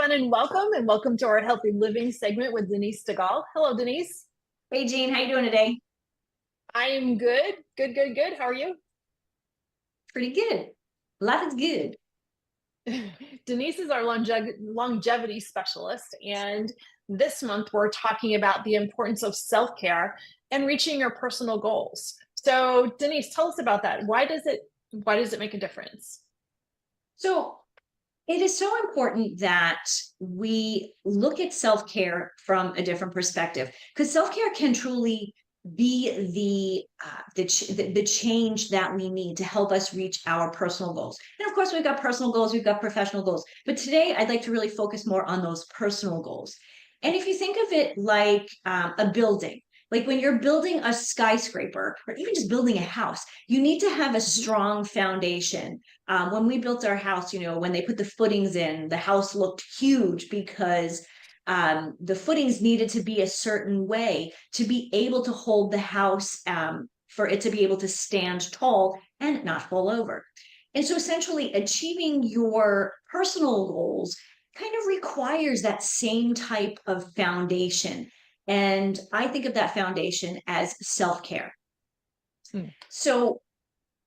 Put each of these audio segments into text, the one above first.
everyone, and welcome to our Healthy Living segment with Denise Stegall. Hello, Denise. Hey Jean, how you doing today? I am good. Good. How are you? Pretty good. Life is good. Denise is our longevity specialist, and this month we're talking about the importance of self-care and reaching your personal goals. So, Denise, tell us about that. Why does it make a difference? So it is so important that we look at self-care from a different perspective because self-care can truly be the change that we need to help us reach our personal goals. And of course, we've got personal goals, we've got professional goals. But today, I'd like to really focus more on those personal goals. And if you think of it like a building, like when you're building a skyscraper or even just building a house, you need to have a strong foundation. When we built our house, when they put the footings in, the house looked huge because the footings needed to be a certain way to be able to hold the house, for it to be able to stand tall and not fall over. And so essentially achieving your personal goals kind of requires that same type of foundation. And I think of that foundation as self-care. Hmm. So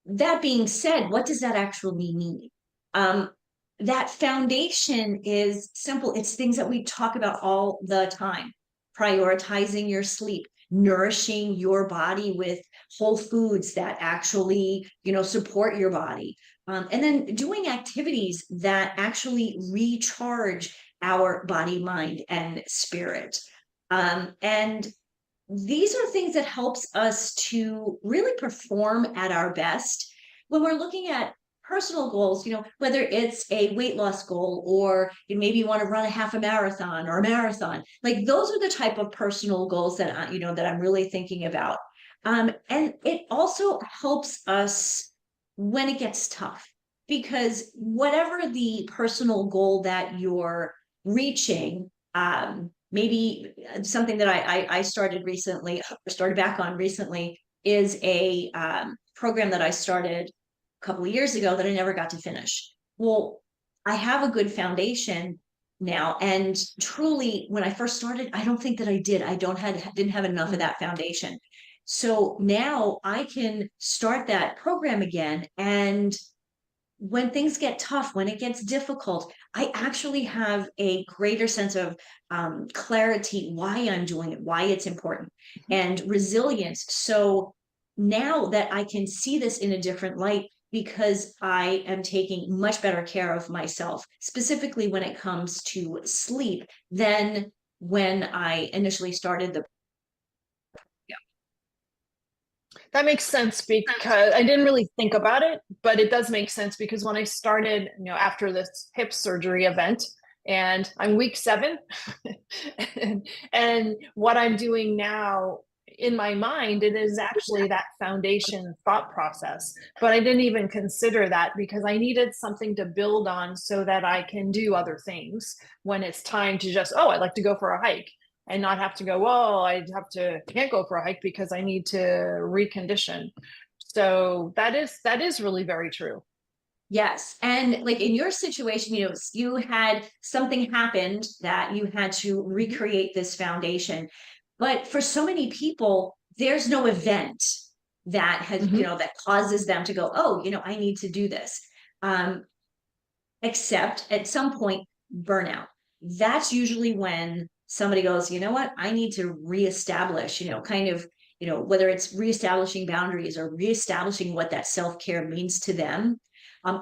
that being said, what does that actually mean? That foundation is simple. It's things that we talk about all the time. Prioritizing your sleep, nourishing your body with whole foods that actually, support your body. And then doing activities that actually recharge our body, mind, and spirit. And these are things that helps us to really perform at our best when we're looking at personal goals, whether it's a weight loss goal or maybe you want to run a half a marathon or a marathon. Like those are the type of personal goals that that I'm really thinking about. And it also helps us when it gets tough, because whatever the personal goal that you're reaching, maybe something that I started recently, started back on recently, is a program that I started a couple of years ago that I never got to finish. Well, I have a good foundation now, and truly, when I first started, I don't think that I did. Didn't have enough of that foundation. So now I can start that program again, and when things get tough, when it gets difficult, I actually have a greater sense of clarity why I'm doing it, why it's important, and resilience. So now that I can see this in a different light, because I am taking much better care of myself, specifically when it comes to sleep, than when I initially started the. That makes sense because I didn't really think about it, but it does make sense because when I started, after this hip surgery event, and I'm week 7, and what I'm doing now in my mind, it is actually that foundation thought process. But I didn't even consider that because I needed something to build on so that I can do other things when it's time to just, oh, I'd like to go for a hike and not have to go, well, can't go for a hike because I need to recondition. So that is really very true. Yes. And like in your situation, you had something happened that you had to recreate this foundation. But for so many people, there's no event that has, Mhm. that causes them to go, oh, I need to do this. Um, Except at some point, burnout. That's usually when somebody goes, you know what, I need to reestablish, kind of, whether it's reestablishing boundaries or reestablishing what that self-care means to them.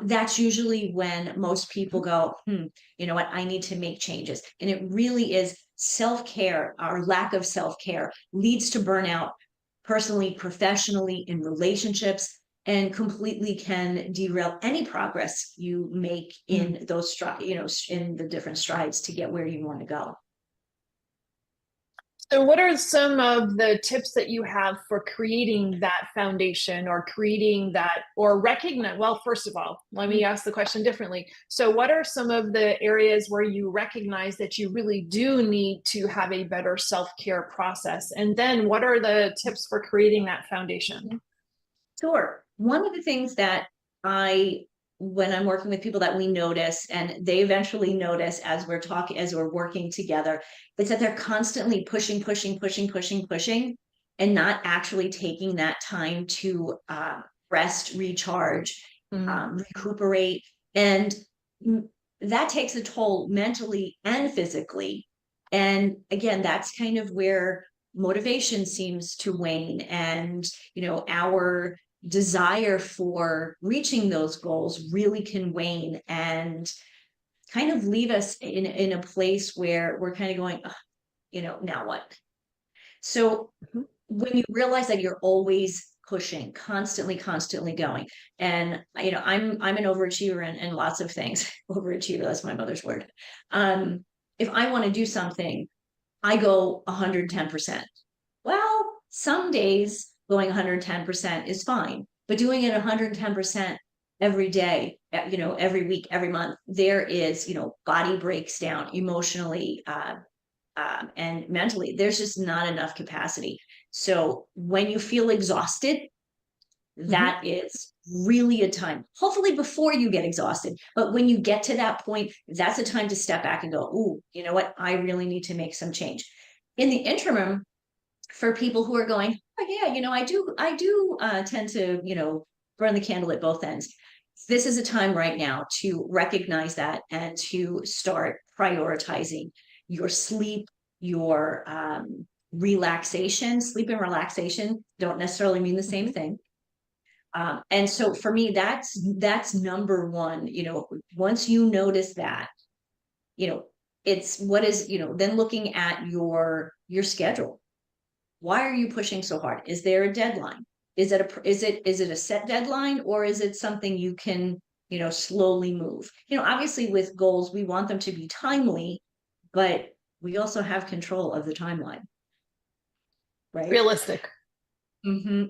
That's usually when most people go, you know what, I need to make changes. And it really is self-care, or lack of self-care leads to burnout, personally, professionally, in relationships, and completely can derail any progress you make in those in the different strides to get where you want to go. So, what are some of the tips that you have for creating that foundation or creating that or recognize? Well, first of all, let me ask the question differently. So, what are some of the areas where you recognize that you really do need to have a better self-care process? And then, what are the tips for creating that foundation? Sure. One of the things that I when I'm working with people that we notice, and they eventually notice as we're talking, as we're working together, it's that they're constantly pushing, pushing, pushing, pushing, pushing, and not actually taking that time to rest, recharge, recuperate. And that takes a toll mentally and physically. And again, that's kind of where motivation seems to wane, and our desire for reaching those goals really can wane and kind of leave us in a place where we're kind of going, now what? So when you realize that you're always pushing, constantly going, and I'm an overachiever in lots of things. Overachiever, that's my mother's word. If I want to do something, I go 110%. Well, some days going 110% is fine, but doing it 110% every day, every week, every month, there is, body breaks down emotionally, and mentally. There's just not enough capacity. So when you feel exhausted, that is really a time, hopefully before you get exhausted, but when you get to that point, that's a time to step back and go, ooh, you know what? I really need to make some change. In the interim, for people who are going, oh yeah, I do tend to, burn the candle at both ends. This is a time right now to recognize that and to start prioritizing your sleep, your relaxation. Sleep and relaxation don't necessarily mean the same thing. And so for me, that's number one. Once you notice that, it's what is, then looking at your schedule. Why are you pushing so hard? Is there a deadline? Is it a set deadline, or is it something you can, slowly move? Obviously with goals, we want them to be timely, but we also have control of the timeline, right? Realistic.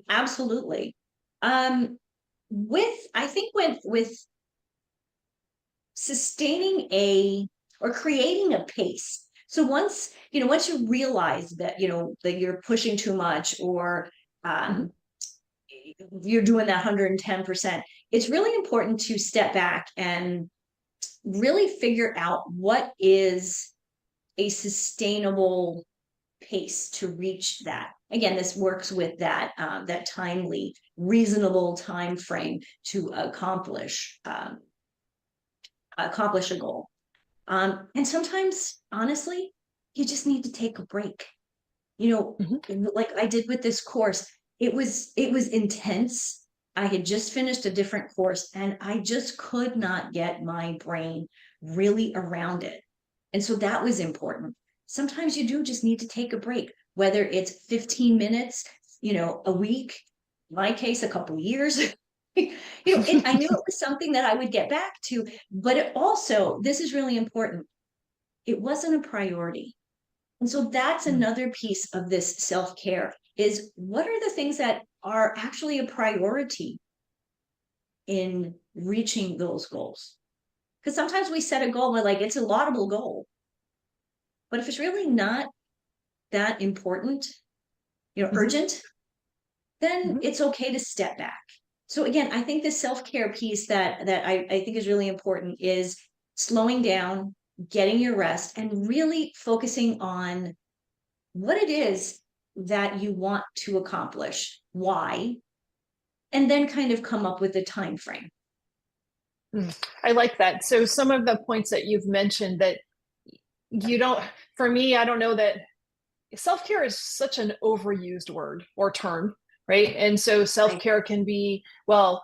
Absolutely. I think with sustaining or creating a pace. So once you realize that, that you're pushing too much, or you're doing that 110%, it's really important to step back and really figure out what is a sustainable pace to reach that. Again, this works with that timely, reasonable time frame to accomplish a goal. And sometimes, honestly, you just need to take a break. Like I did with this course, it was intense. I had just finished a different course, and I just could not get my brain really around it. And so that was important. Sometimes you do just need to take a break, whether it's 15 minutes, a week, in my case, a couple of years. I knew it was something that I would get back to, but it also, this is really important, it wasn't a priority. And so that's another piece of this self-care, is what are the things that are actually a priority in reaching those goals? Because sometimes we set a goal, we're like, it's a laudable goal. But if it's really not that important, urgent, then it's okay to step back. So again, I think the self-care piece that I think is really important is slowing down, getting your rest, and really focusing on what it is that you want to accomplish, why, and then kind of come up with a time frame. I like that. So some of the points that you've mentioned that for me, I don't know that self-care is such an overused word or term, right? And so self-care can be, well,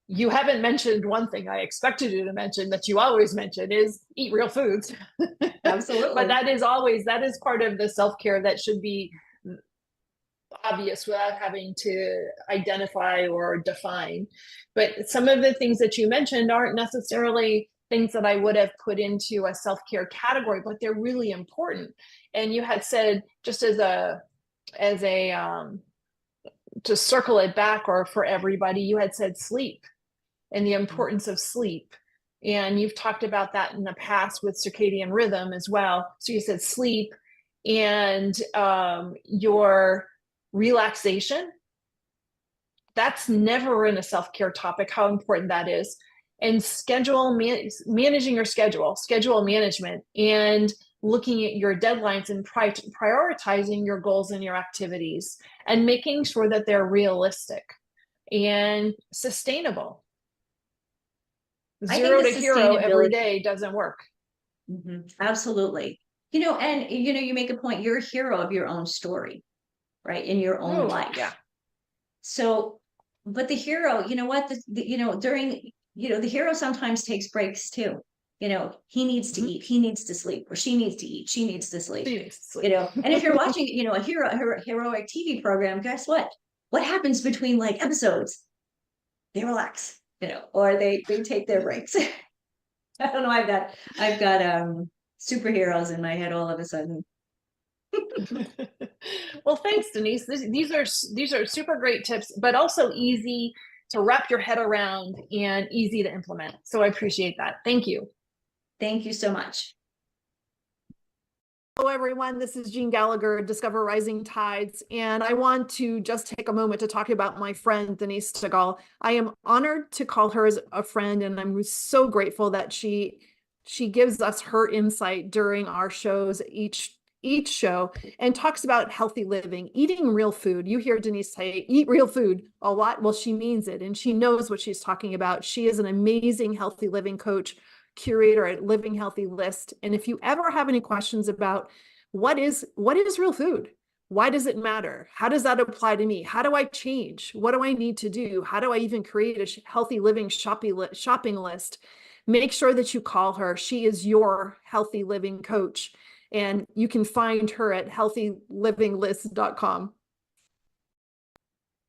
you haven't mentioned one thing I expected you to mention that you always mention is eat real foods. Absolutely. But that is part of the self-care that should be obvious without having to identify or define. But some of the things that you mentioned aren't necessarily things that I would have put into a self-care category, but they're really important. And you had said, just as a to circle it back, or for everybody, you had said sleep and the importance of sleep. And you've talked about that in the past with circadian rhythm as well. So you said sleep and your relaxation. That's never in a self-care topic, how important that is. and managing your schedule management, and looking at your deadlines and prioritizing your goals and your activities and making sure that they're realistic and sustainable. I think Zero the to hero every sustainability, day doesn't work. absolutely. You know, and you know, you make a point, you're a hero of your own story, right? In your own Oh, life. yeah. So, but the hero, you know what, you know, during, you know, the hero sometimes takes breaks too. You know, he needs to eat, he needs to sleep, or she needs to eat, she needs to sleep. She needs to sleep. You know, and if you're watching, you know, a heroic TV program, guess what? What happens between like episodes? They relax, you know, or they take their breaks. I don't know. I've got superheroes in my head all of a sudden. Well, thanks, Denise. These are super great tips, but also easy to wrap your head around and easy to implement. So I appreciate that. Thank you. Thank you so much. Hello, everyone. This is Jean Gallagher, Discover Rising Tides, and I want to just take a moment to talk about my friend, Denise Stegall. I am honored to call her as a friend, and I'm so grateful that she gives us her insight during our shows, each show, and talks about healthy living, eating real food. You hear Denise say, eat real food a lot. Well, she means it, and she knows what she's talking about. She is an amazing healthy living coach, curator at Living Healthy List. And if you ever have any questions about what is real food, why does it matter, how does that apply to me, how do I change, what do I need to do, how do I even create a healthy living shopping list, make sure that you call her. She is your healthy living coach, and you can find her at healthylivinglist.com.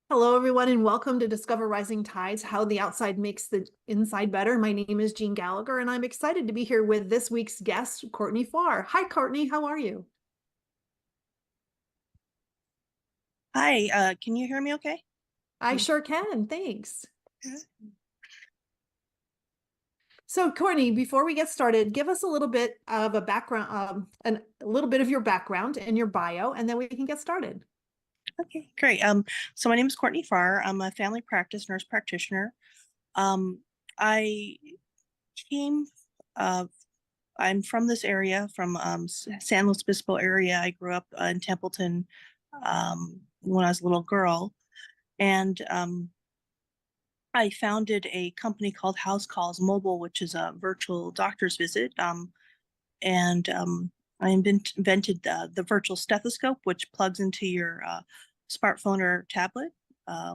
Hello, everyone, and welcome to Discover Rising Tides, How the Outside Makes the Inside Better. My name is Jean Gallagher, and I'm excited to be here with this week's guest, Courtney Farr. Hi, Courtney. How are you? Hi, can you hear me okay? I sure can. Thanks. So, Courtney, before we get started, give us a little bit of a background, a little bit of your background and your bio, and then we can get started. Okay, great. So my name is Courtney Farr. I'm a family practice nurse practitioner. I came, I'm from this area, from San Luis Obispo area. I grew up in Templeton when I was a little girl, and I founded a company called House Calls Mobile, which is a virtual doctor's visit. And I invented the virtual stethoscope, which plugs into your smartphone or tablet,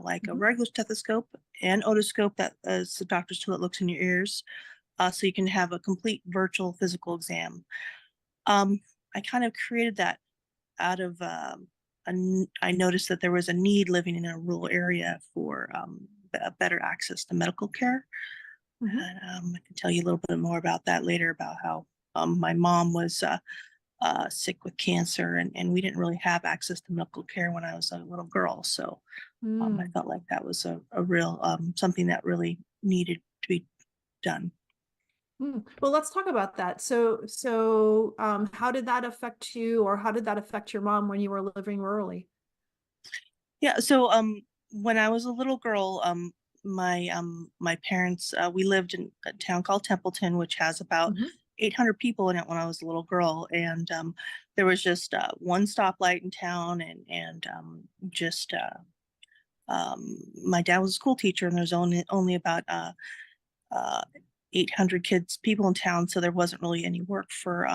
like a regular stethoscope, and otoscope, that is the doctor's tool that looks in your ears, so you can have a complete virtual physical exam. I kind of created that out of I noticed that there was a need living in a rural area for better access to medical care. And I can tell you a little bit more about that later, about how my mom was sick with cancer, and we didn't really have access to medical care when I was a little girl. So I felt like that was a real something that really needed to be done. Well, let's talk about that. So how did that affect you, or how did that affect your mom when you were living rurally? Yeah, so when I was a little girl, my parents, we lived in a town called Templeton, which has about 800 people in it when I was a little girl, and there was just one stoplight in town, and just my dad was a school teacher, and there's only about 800 people in town, so there wasn't really any work for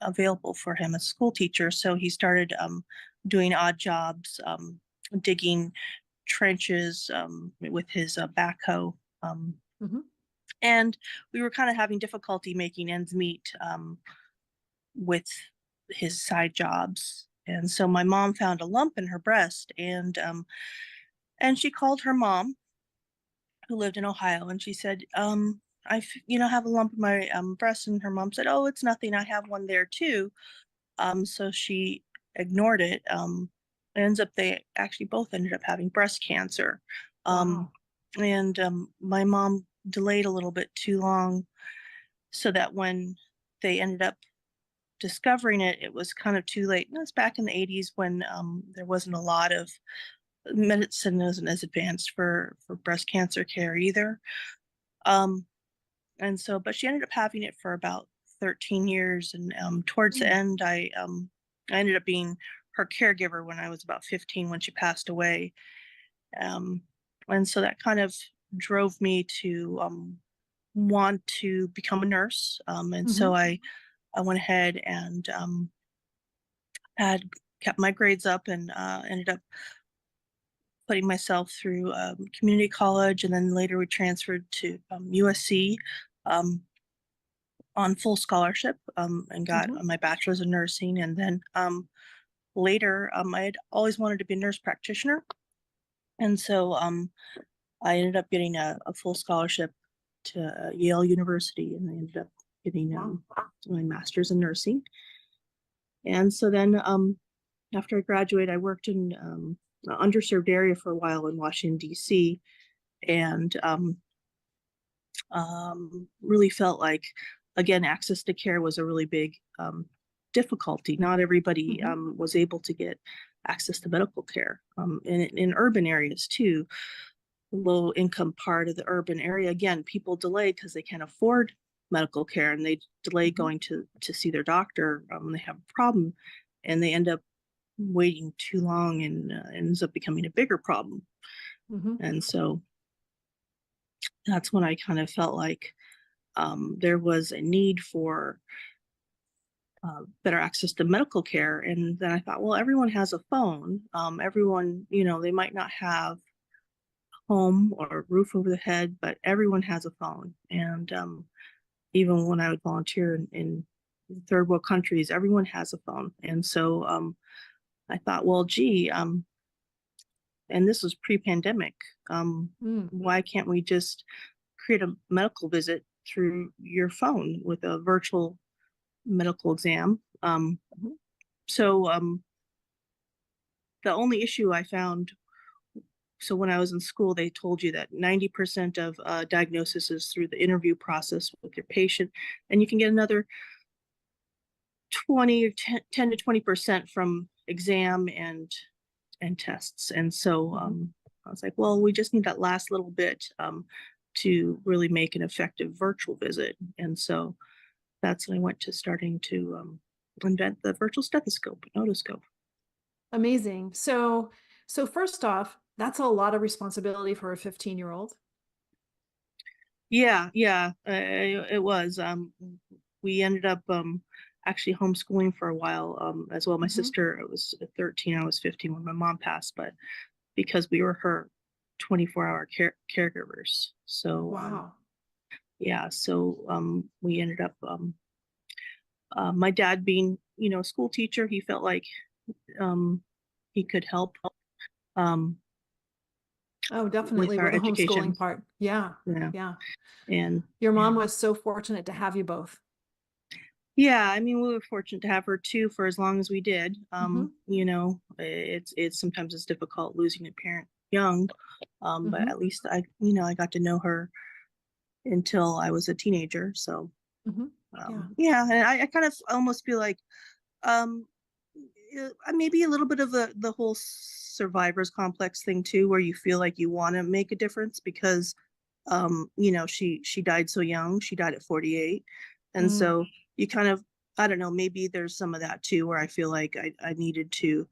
available for him as a school teacher. So he started doing odd jobs, digging trenches with his backhoe. And we were kind of having difficulty making ends meet with his side jobs. And so my mom found a lump in her breast, and she called her mom, who lived in Ohio, and she said, have a lump in my breast. And her mom said, oh, it's nothing, I have one there too. So she ignored it. Ends up they actually both ended up having breast cancer. Wow. And my mom delayed a little bit too long, so that when they ended up discovering it, it was kind of too late. And it was back in the 80s, when there wasn't a lot of medicine, wasn't as advanced for breast cancer care either. and so, but she ended up having it for about 13 years. And towards the end, I ended up being her caregiver when I was about 15 when she passed away. Um, and so that kind of drove me to want to become a nurse. And so I went ahead and had kept my grades up and ended up putting myself through community college, and then later we transferred to USC on full scholarship, and got my bachelor's in nursing. And then later, I had always wanted to be a nurse practitioner, and so I ended up getting a full scholarship to Yale University, and I ended up getting my master's in nursing. And so then after I graduated, I worked in an underserved area for a while in Washington, D.C., and really felt like, again, access to care was a really big difficulty. Not everybody was able to get access to medical care. In urban areas too, low income part of the urban area, again, people delay because they can't afford medical care, and they delay going to see their doctor when they have a problem, and they end up waiting too long, and ends up becoming a bigger problem. And so that's when I kind of felt like there was a need for better access to medical care. And then I thought, well, everyone has a phone. Everyone, they might not have a home or a roof over the head, but everyone has a phone. And even when I would volunteer in third world countries, everyone has a phone. And so I thought, well, gee, and this was pre-pandemic. Why can't we just create a medical visit through your phone with a virtual medical exam? So the only issue I found, so when I was in school, they told you that 90% of diagnosis is through the interview process with your patient, and you can get another 10 to 20% from exam and tests. And so I was like, well, we just need that last little bit to really make an effective virtual visit. And so that's when I went to starting to invent the virtual stethoscope and otoscope. Amazing. So first off, that's a lot of responsibility for a 15-year-old. Yeah, it was. We ended up actually homeschooling for a while as well. My sister was 13, I was 15 when my mom passed, but because we were her 24-hour caregivers. So Wow. yeah, so we ended up my dad being, a school teacher, he felt like he could help Oh, with definitely our with the education. homeschooling part. Yeah. Yeah. And Your mom was so fortunate to have you both. yeah, I mean, we were fortunate to have her too for as long as we did. It's sometimes it's difficult losing a parent young, but at least I got to know her until I was a teenager. So yeah, and I kind of almost feel like maybe a little bit of the whole survivor's complex thing too, where you feel like you want to make a difference because she died so young. She died at 48, and so you kind of, I don't know, maybe there's some of that too, where I feel like I needed to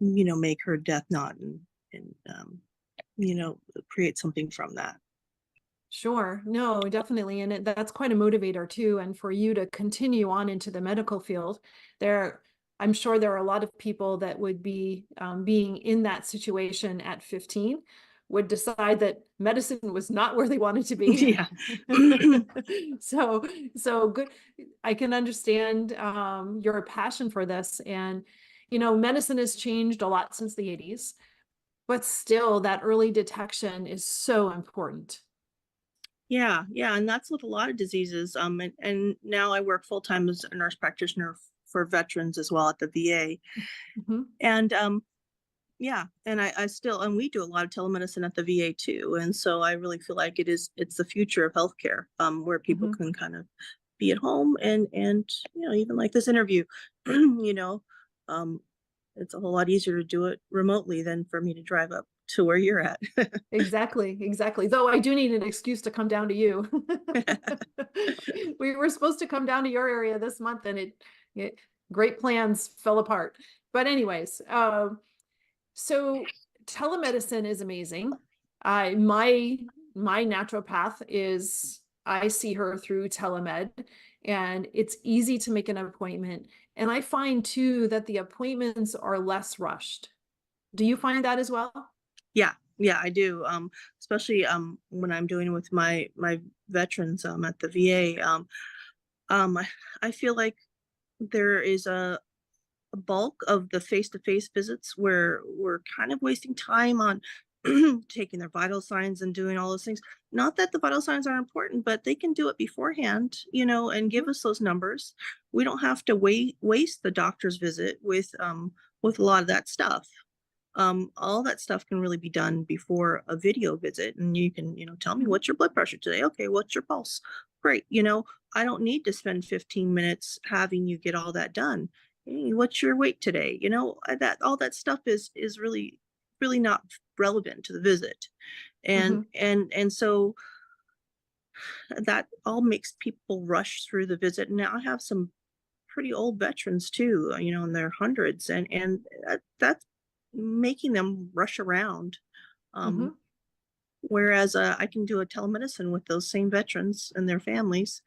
make her death not and create something from that. Sure. No, definitely. And that's quite a motivator too. And for you to continue on into the medical field, I'm sure there are a lot of people that would be being in that situation at 15 would decide that medicine was not where they wanted to be. Yeah. So good. I can understand your passion for this. And, medicine has changed a lot since the 80s, but still that early detection is so important. Yeah, and that's with a lot of diseases. And now I work full time as a nurse practitioner for veterans as well at the VA. And yeah, and I still, and we do a lot of telemedicine at the VA too. And so I really feel like it's the future of healthcare, where people can kind of be at home and even like this interview, it's a whole lot easier to do it remotely than for me to drive up to where you're at. Exactly, exactly. Though I do need an excuse to come down to you. We were supposed to come down to your area this month and it great plans fell apart. But anyways, so telemedicine is amazing. My naturopath is, I see her through telemed, and it's easy to make an appointment. And I find too that the appointments are less rushed. Do you find that as well? Yeah, I do. Especially when I'm doing with my veterans at the VA. I feel like there is a bulk of the face-to-face visits where we're kind of wasting time on taking their vital signs and doing all those things. Not that the vital signs are important, but they can do it beforehand, and give us those numbers. We don't have to waste the doctor's visit with a lot of that stuff. All that stuff can really be done before a video visit, and you can, tell me what's your blood pressure today. Okay, what's your pulse? Great. I don't need to spend 15 minutes having you get all that done. Hey, what's your weight today? That all that stuff is really not relevant to the visit. And so that all makes people rush through the visit. And now I have some pretty old veterans too, in their hundreds, and that's making them rush around. Whereas I can do a telemedicine with those same veterans and their families,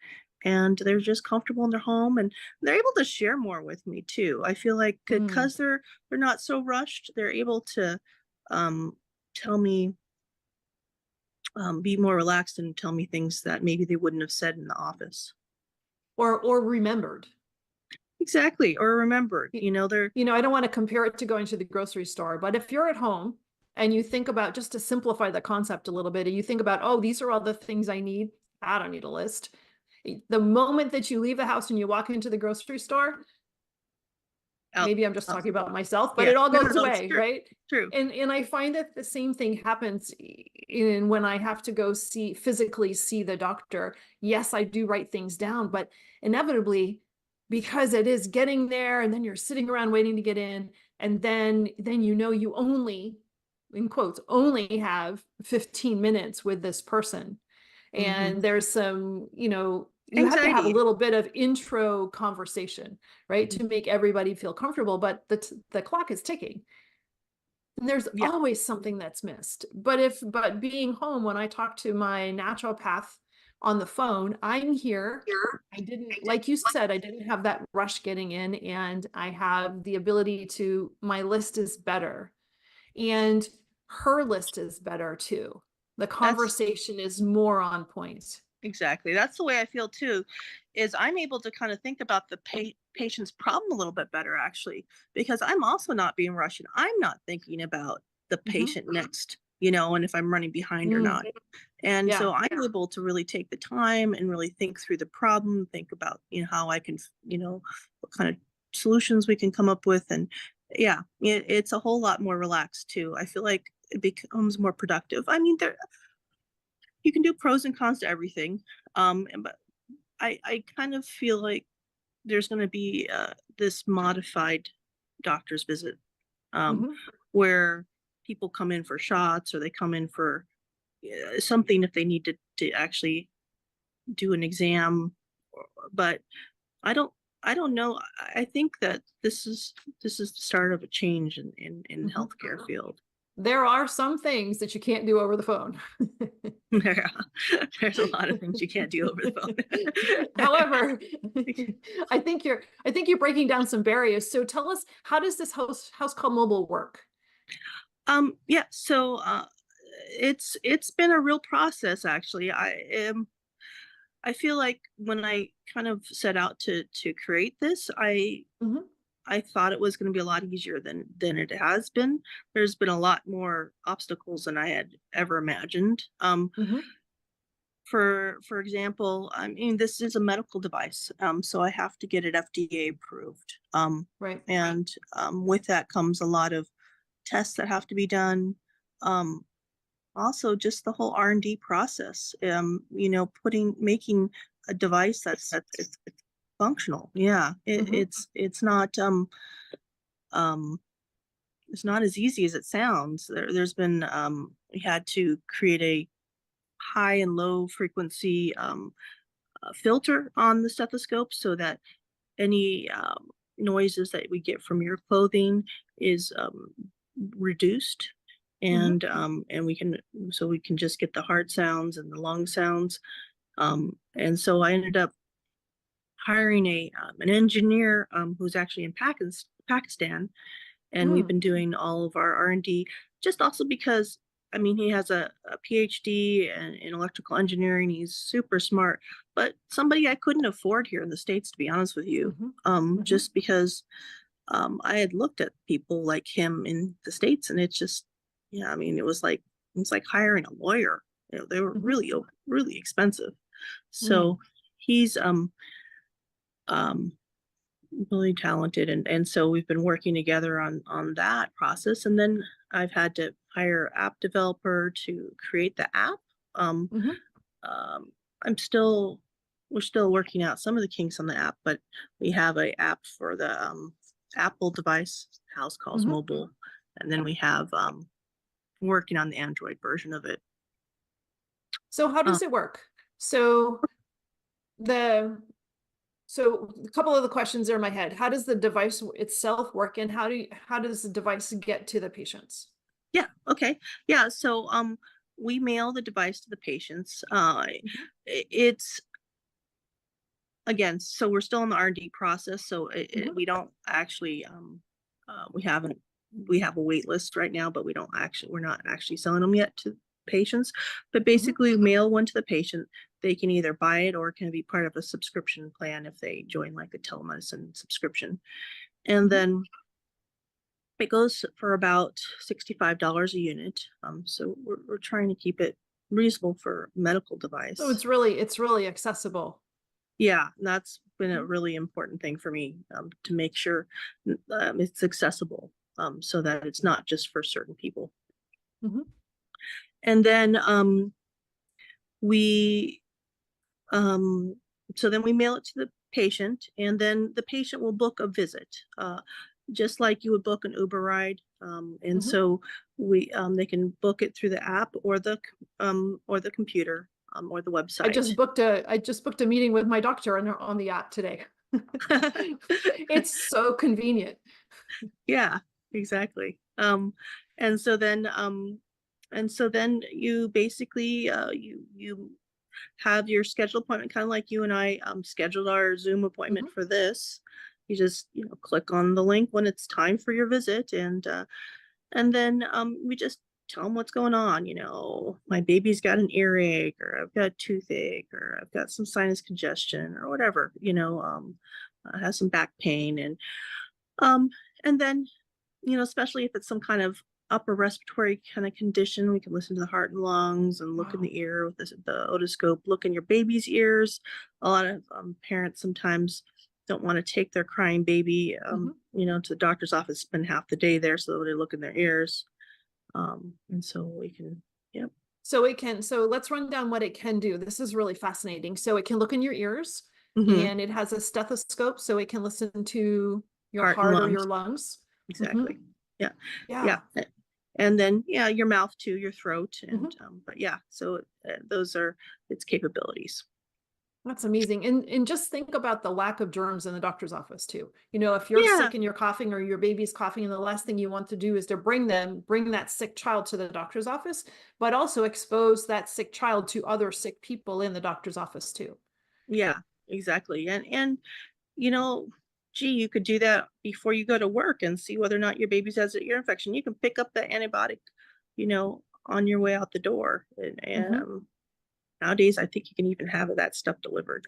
and they're just comfortable in their home, and they're able to share more with me too. I feel like because they're not so rushed, they're able to tell me, be more relaxed and tell me things that maybe they wouldn't have said in the office. Or remembered. Exactly. Or remembered, they're, I don't want to compare it to going to the grocery store, but if you're at home and you think about, just to simplify the concept a little bit, and you think about, oh, these are all the things I need. I don't need a list. The moment that you leave the house and you walk into the grocery store, maybe I'm just talking about myself, but yeah, it all no, goes no, away, true, right? True. And I find that the same thing happens in when I have to go physically see the doctor. Yes, I do write things down, but inevitably, because it is getting there, and then you're sitting around waiting to get in, and then you only, in quotes, only have 15 minutes with this person. And there's some, you have to have a Anxiety. little bit of intro conversation, right, to make everybody feel comfortable, but the clock is ticking. And there's Yeah. always something that's missed. But being home, when I talk to my naturopath on the phone, I'm here. I didn't, like you said, I didn't have that rush getting in, and I have the ability to, my list is better, and her list is better too. The conversation is more on point. Exactly. That's the way I feel too, is I'm able to kind of think about the patient's problem a little bit better, actually, because I'm also not being rushed. I'm not thinking about the patient next, and if I'm running behind or not. And so I'm able to really take the time and really think through the problem, think about, how I can, what kind of solutions we can come up with. And yeah, it's a whole lot more relaxed too. I feel like it becomes more productive. I mean, you can do pros and cons to everything. But I kind of feel like there's going to be this modified doctor's visit, where people come in for shots, or they come in for something if they need to actually do an exam. But I don't know. I think that this is the start of a change in the healthcare field. There are some things that you can't do over the phone. There's a lot of things you can't do over the phone. However, I think you're breaking down some barriers. So tell us, how does this house call mobile work? Yeah, so it's been a real process, actually. I feel like when I kind of set out to create this, I thought it was going to be a lot easier than it has been. There's been a lot more obstacles than I had ever imagined. For example, I mean, this is a medical device, so I have to get it FDA approved. Right. And with that comes a lot of tests that have to be done. Also, just the whole R&D process. Making a device that's functional. Yeah, it's not it's not as easy as it sounds. There's been we had to create a high and low frequency filter on the stethoscope so that any noises that we get from your clothing is reduced, Mhm. and we can just get the hard sounds and the long sounds. And so I ended up hiring an engineer who's actually in Pakistan, and we've Mm. been doing all of our R&D, just also because, I mean, he has a PhD in electrical engineering. He's super smart, but somebody I couldn't afford here in the States, to be honest with you, Mhm. Mhm. just because I had looked at people like him in the States, and it's just, yeah, I mean, it's like hiring a lawyer. You know, they were Mhm. really expensive. Mm. So he's um really talented, and so we've been working together on that process, and then I've had to hire app developer to create the app. um, Mhm. um, I'm still we're still working out some of the kinks on the app, but we have a app for the Apple device, house calls Mhm. mobile, and then we have working on the Android version of it. So how uh, does it work? So the so a couple of the questions are in my head. How does the device itself work, and how does the device get to the patients? yeah, okay, yeah, so we mail the device to the patients. Mhm. It's, again, so we're still in the R&D process, so Mhm. we don't actually we haven't we have a wait list right now, but we're not actually selling them yet to patients. But Mhm. basically, we mail one to the patient. They can either buy it or it can be part of a subscription plan if they join like a telemedicine subscription. And Mhm. then it goes for about $65 a unit. So we're trying to keep it reasonable for medical So device. it's really accessible. Yeah, and that's been a Mhm. really important thing for me, to make sure it's accessible, so that it's not just for certain people. Mhm. And then we um, so then we mail it to the patient, and then the patient will book a visit, just like you would book an Uber ride. And Mhm. so they can book it through the app or the computer, or the website. I just booked a meeting with my doctor on the app today. It's so convenient. Yeah, exactly. And so then you basically you have your scheduled appointment, kind of like you and I scheduled our Zoom appointment Mhm. for this. You just, click on the link when it's time for your visit, and then we just tell them what's going on. My baby's got an earache, or I've got toothache, or I've got some sinus congestion, or whatever. Has some back pain, um, and then, especially if it's some kind of upper respiratory kind of condition, we can listen to the heart and lungs and look in Wow. the ear with the otoscope, look in your baby's ears. A lot of parents sometimes don't want to take their crying baby, Mhm. to the doctor's office, spend half the day there, so they look in their ears. And so we can, yep. So let's run down what it can do. This is really fascinating. So it can look in your ears, Hmm. and it has a stethoscope so it can listen to your Heart and heart or your lungs, lungs. exactly. Mhm. Yeah, yeah. Yeah. And then, yeah, your mouth too, your throat, and Mhm. but yeah, so those are its capabilities. That's amazing. And just think about the lack of germs in the doctor's office too. If you're Yeah, sick and you're coughing, or your baby's coughing, and the last thing you want to do is to bring that sick child to the doctor's office, but also expose that sick child to other sick people in the doctor's office too. yeah, exactly. And you know, gee, you could do that before you go to work and see whether or not your baby has an ear infection. You can pick up the antibiotic, on your way out the door. And Mhm. nowadays, I think you can even have that stuff delivered.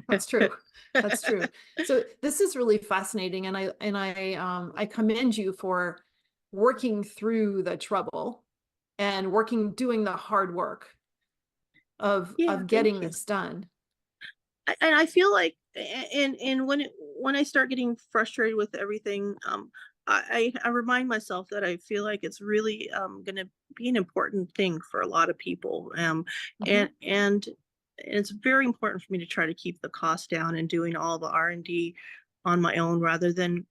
That's true. That's true. So this is really fascinating, and I commend you for working through the trouble and doing the hard work Yeah, of thank getting you. this done. And I feel like, and when I start getting frustrated with everything, I remind myself that I feel like it's really going to be an important thing for a lot of people, Mhm. and it's very important for me to try to keep the cost down and doing all the R&D on my own, rather than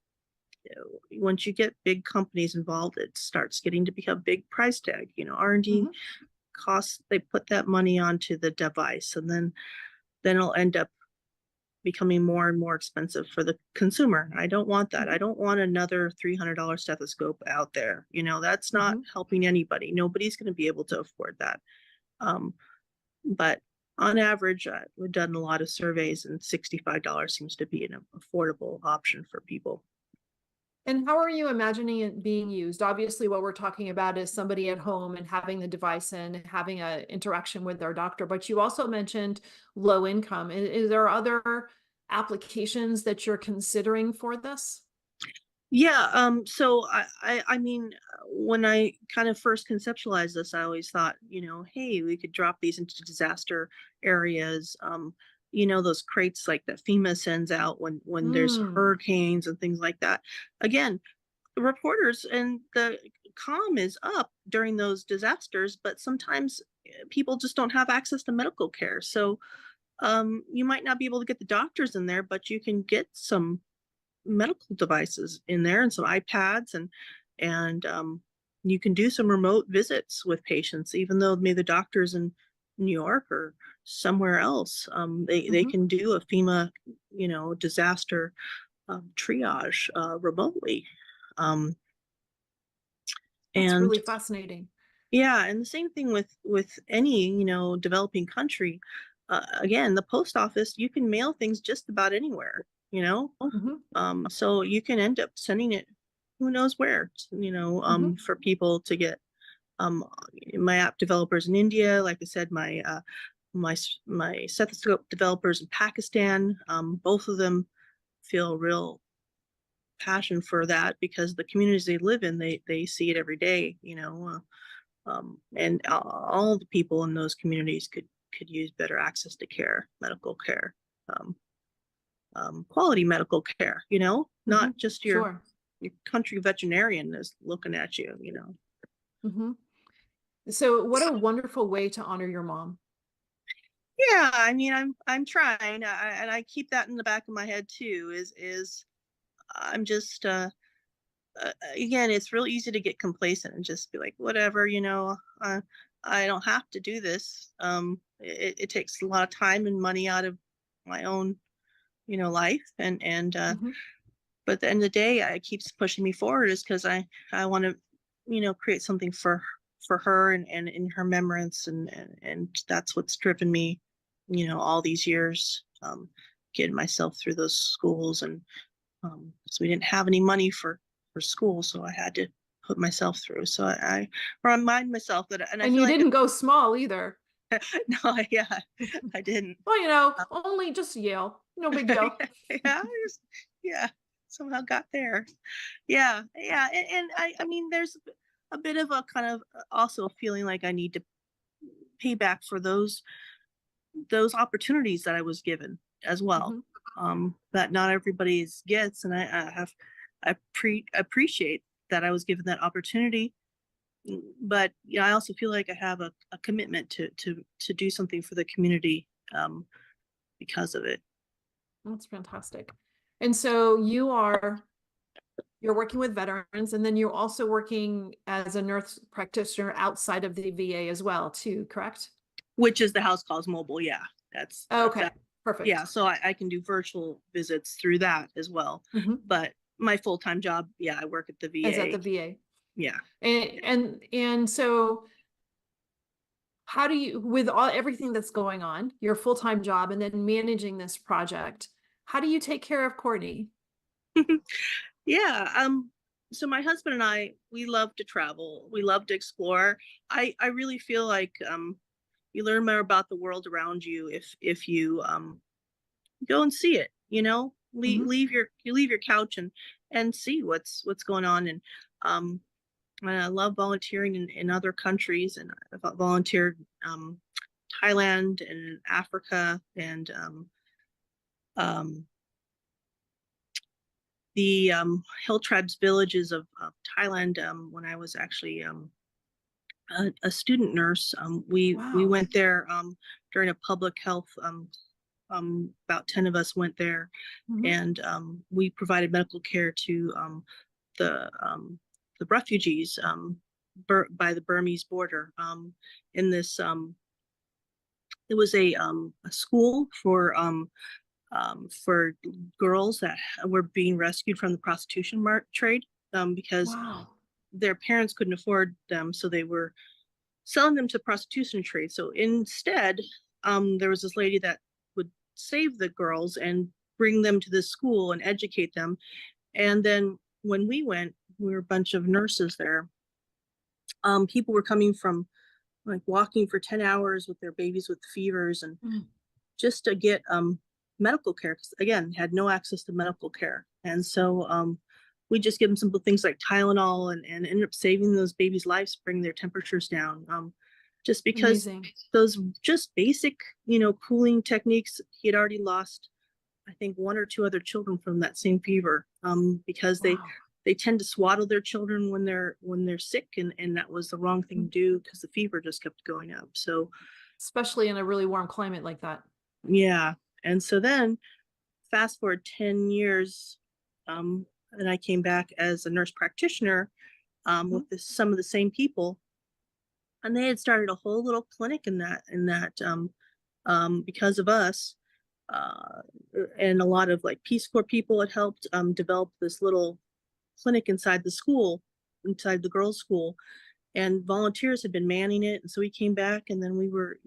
once you get big companies involved, it starts getting to become big price tag. R&D Mhm. costs, they put that money onto the device, and then it'll end up becoming more and more expensive for the consumer. I don't want that. I Mhm. don't want another $300 stethoscope out there. That's not Mhm. helping anybody. Nobody's going to be able to afford that. Um, but on average, we've done a lot of surveys, and $65 seems to be an affordable option for people. And how are you imagining it being used? Obviously, what we're talking about is somebody at home and having the device and having an interaction with their doctor. But you also mentioned low income. Is there other applications that you're considering for this? Yeah, so I mean, when I kind of first conceptualized this, I always thought, hey, we could drop these into disaster areas. Those crates like that FEMA sends out when there's Mm. hurricanes and things like that. Again, the reporters and the comm is up during those disasters, but sometimes people just don't have access to medical care. So you might not be able to get the doctors in there, but you can get some medical devices in there and some iPads, and you can do some remote visits with patients, even though maybe the doctors in New York or somewhere else. They Mhm. can do a FEMA, disaster triage remotely. Um, That's and really fascinating. Yeah, and the same thing with any, developing country. Again, the post office, you can mail things just about anywhere, you know. Mhm. So you can end up sending it who knows where, Mhm. for people to get. Um, my app developers in India, like I said, my stethoscope developers in Pakistan, both of them feel real passion for that because the communities they live in, they see it every day, and all the people in those communities could use better access to care, medical care, um, quality medical care. Not Mhm. just your Sure. country veterinarian is looking at you. Mhm. So what a wonderful way to honor your mom. Yeah, I mean, I'm trying, and I keep that in the back of my head too. Is I'm just again, it's real easy to get complacent and just be like, whatever, I don't have to do this. It takes a lot of time and money out of my own, life, and Mhm. but at the end of the day, it keeps pushing me forward is because I want to, create something for her and in her remembrance, and that's what's driven me, all these years, getting myself through those schools, and so we didn't have any money for school, so I had to put myself through. So I remind myself that, and I And feel you like didn't go small either. no, yeah, I didn't. Well, only just Yale. No big deal. Yeah, yeah, somehow got there. Yeah, yeah, and I mean, there's a bit of a kind of also a feeling like I need to pay back for those opportunities that I was given as well. Mhm. That not everybody gets, and appreciate that I was given that opportunity. But I also feel like I have a commitment to do something for the community because of it. That's fantastic. And so you're working with veterans and then you're also working as a nurse practitioner outside of the VA as well too, correct? Which is the house calls mobile. Yeah, that's Okay, that. Yeah, perfect. so I can do virtual visits through that as well. Mhm. But my full-time job, yeah, I work at the As at the VA. VA. Yeah. And so how do you, with everything that's going on, your full-time job and then managing this project, how do you take care of Courtney? Yeah. So my husband and I, we love to travel. We love to explore. I really feel like you learn more about the world around you if you go and see it, Mhm. leave your couch and see what's going on. And I love volunteering in other countries, and I've volunteered Thailand and Africa, and um, the hill tribes villages of Thailand, when I was actually a student nurse. We Wow. went there during a public health about 10 of us went there, Mhm. and we provided medical care to the refugees by the Burmese border. In this, it was a school for girls that were being rescued from the prostitution trade, because Wow. their parents couldn't afford them, so they were selling them to prostitution trade. So instead, there was this lady that would save the girls and bring them to this school and educate them. And then when we went, we were a bunch of nurses there. People were coming from, like, walking for 10 hours with their babies with fevers, and Mm. just to get medical care, because again, had no access to medical care. And so we just give them simple things like Tylenol, and ended up saving those babies' lives, bringing their temperatures down. Just because Amazing. those just basic, cooling techniques. He had already lost, I think, one or two other children from that same fever, because Wow. they tend to swaddle their children when they're sick, and that was the wrong thing to do, because the fever just kept going up. So Especially in a really warm climate like that. yeah. And so then fast forward 10 years, and I came back as a nurse practitioner, with some of the same people, and they had started a whole little clinic in that because of us, uh, and a lot of, like, Peace Corps people had helped develop this little clinic inside the school, inside the girls' school, and volunteers had been manning it. And so we came back, and then we were,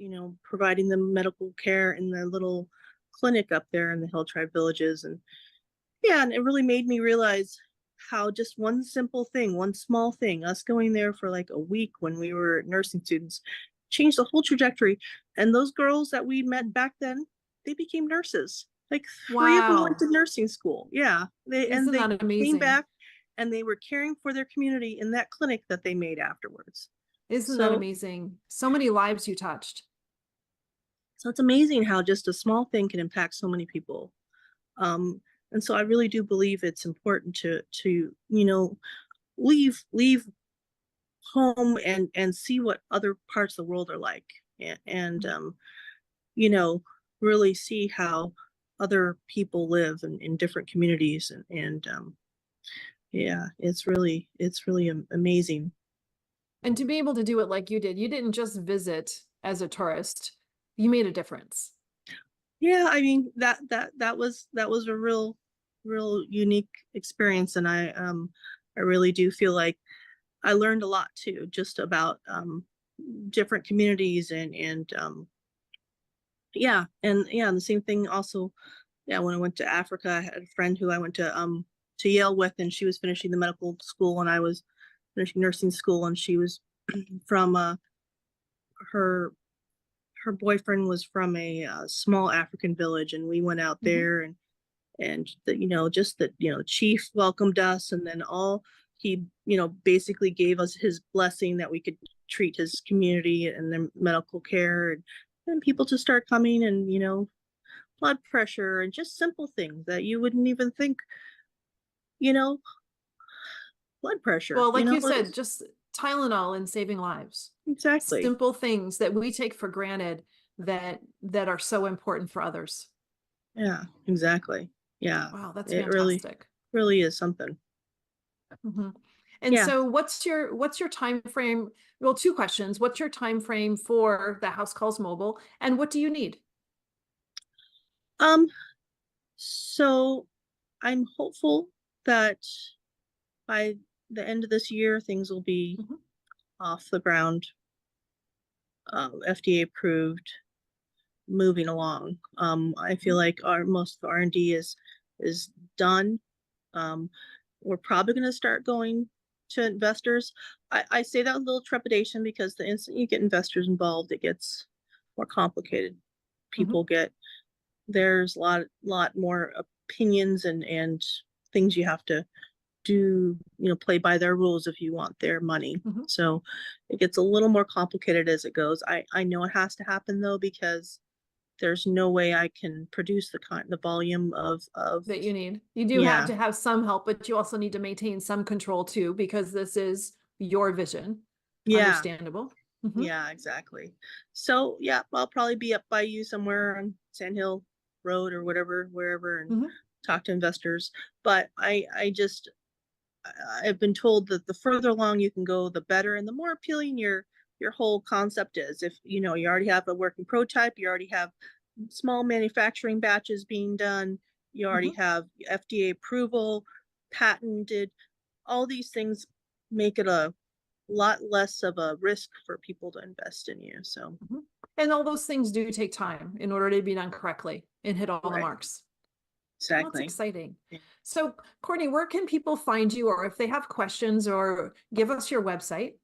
providing them medical care in the little clinic up there in the Hill Tribe villages. And yeah, and it really made me realize how just one simple thing, one small thing, us going there for like a week when we were nursing students, changed the whole trajectory. And those girls that we met back then, they became nurses. Like, 3 of them went Wow. to nursing school. Yeah. They Isn't that came amazing? back, and they were caring for their community in that clinic that they made afterwards. Isn't that So, amazing? So many lives you touched. so it's amazing how just a small thing can impact so many people. And so I really do believe it's important to leave home and see what other parts of the world are like, and you know really see how other people live in different communities, and yeah, it's really amazing. And to be able to do it like you did, you didn't just visit as a tourist, you made a difference. Yeah, I mean, that was a real unique experience, and I really do feel like I learned a lot too, just about different communities, and yeah, and the same thing also. Yeah, when I went to Africa, I had a friend who I went to Yale with, and she was finishing the medical school, and I was finishing nursing school, and she was from her her boyfriend was from a small African village, and we went out Mhm. there, and just that, chief welcomed us, and then he basically gave us his blessing that we could treat his community and their medical care, and people to start coming, and blood pressure and just simple things that you wouldn't even think, you know blood pressure, Well, like you said, it's just Tylenol and saving lives. exactly. Simple things that we take for granted that are so important for others. Yeah, exactly. Yeah, Wow, that's it really fantastic. really is something. Mhm. And Yeah. so what's your time frame? Well, two questions. What's your time frame for the House Calls Mobile, and what do you need? um so I'm hopeful that by the end of this year, things will be Mhm. off the ground, FDA approved, moving along. I feel Mhm. like our most of R&D is done. Um, we're probably going to start going to investors. I say that with a little trepidation, because the instant you get investors involved, it gets more complicated. Mhm. People get There's a lot more opinions and things you have to do, play by their rules if you want their money. Mhm. So it gets a little more complicated as it goes. I know it has to happen though, because there's no way I can produce the volume of That you need. You do have yeah, to have some help, but you also need to maintain some control too, because this is your vision. yeah, Understandable. Mhm. yeah, exactly. So yeah, I'll probably be up by you somewhere on Sand Hill road or whatever, wherever, and Mhm. talk to investors. But I've been told that the further along you can go, the better, and the more appealing your whole concept is. If you already have a working prototype, you already have small manufacturing batches being done, you already Mhm. have FDA approval, patented, all these things make it a lot less of a risk for people to invest in you. So, Mhm. And all those things do take time in order to be done correctly and hit all the right, marks. Well, that's exactly. exciting. Yeah. So, Courtney, where can people find you, or if they have questions, or give us your website?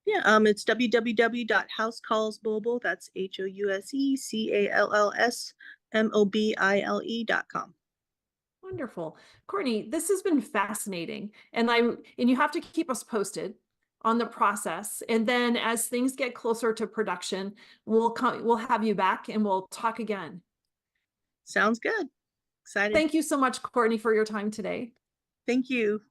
Yeah, it's www.housecallsmobile. That's HOUSECALLSMOBILE.com. Wonderful. Courtney, this has been fascinating. And you have to keep us posted on the process. And then as things get closer to production, we'll have you back and we'll talk again. Sounds good. Excited. Thank you so much, Courtney, for your time today. Thank you.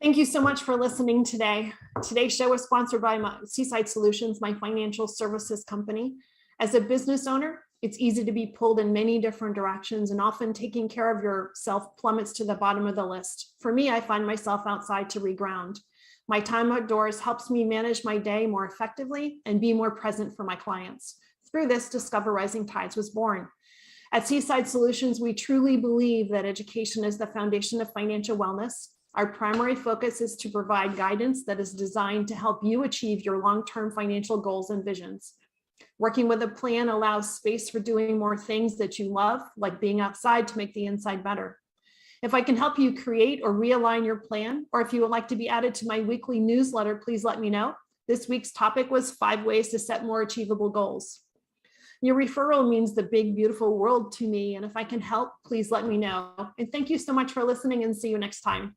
Thank you so much for listening today. Today's show is sponsored by Seaside Solutions, my financial services company. As a business owner, it's easy to be pulled in many different directions, and often taking care of yourself plummets to the bottom of the list. For me, I find myself outside to reground. My time outdoors helps me manage my day more effectively and be more present for my clients. Through this, Discover Rising Tides was born. At Seaside Solutions, we truly believe that education is the foundation of financial wellness. Our primary focus is to provide guidance that is designed to help you achieve your long-term financial goals and visions. Working with a plan allows space for doing more things that you love, like being outside to make the inside better. If I can help you create or realign your plan, or if you would like to be added to my weekly newsletter, please let me know. This week's topic was 5 ways to set more achievable goals. Your referral means the big, beautiful world to me, and if I can help, please let me know. And thank you so much for listening, and see you next time.